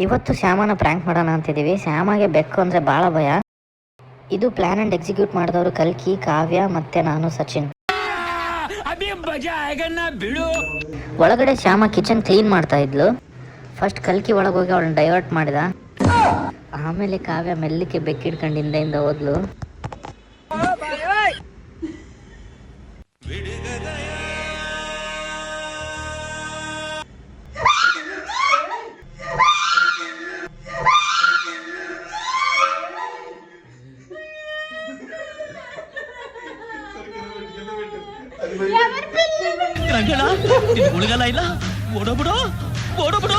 ಇವತ್ತು ಶ್ಯಾಮನ ಪ್ರ್ಯಾಂಕ್ ಮಾಡೋಣ ಅಂತಿದ್ದೀವಿ. ಶ್ಯಾಮಗೆ ಬೆಕ್ಕು ಅಂದರೆ ಭಾಳ ಭಯ. ಇದು ಪ್ಲಾನ್ ಅಂಡ್ ಎಕ್ಸಿಕ್ಯೂಟ್ ಮಾಡಿದವರು ಕಲ್ಕಿ, ಕಾವ್ಯ ಮತ್ತೆ ನಾನು ಸಚಿನ್. ಒಳಗಡೆ ಶ್ಯಾಮ ಕಿಚನ್ ಕ್ಲೀನ್ ಮಾಡ್ತಾ ಇದ್ಲು. ಫಸ್ಟ್ ಕಲ್ಕಿ ಒಳಗೋಗಿ ಅವಳನ್ನ ಡೈವರ್ಟ್ ಮಾಡಿದ. ಆಮೇಲೆ ಕಾವ್ಯ ಮೆಲ್ಲಿಗೆ ಬೆಕ್ಕಿಡ್ಕೊಂಡು ಹಿಂದೆಯಿಂದ ಹೋದ್ಲು. ರಂಗಣ್ಣ ಉಳಗಲ್ಲ ಇಲ್ಲ, ಓಡೋಬಿಡು ಓಡೋಬಿಡು.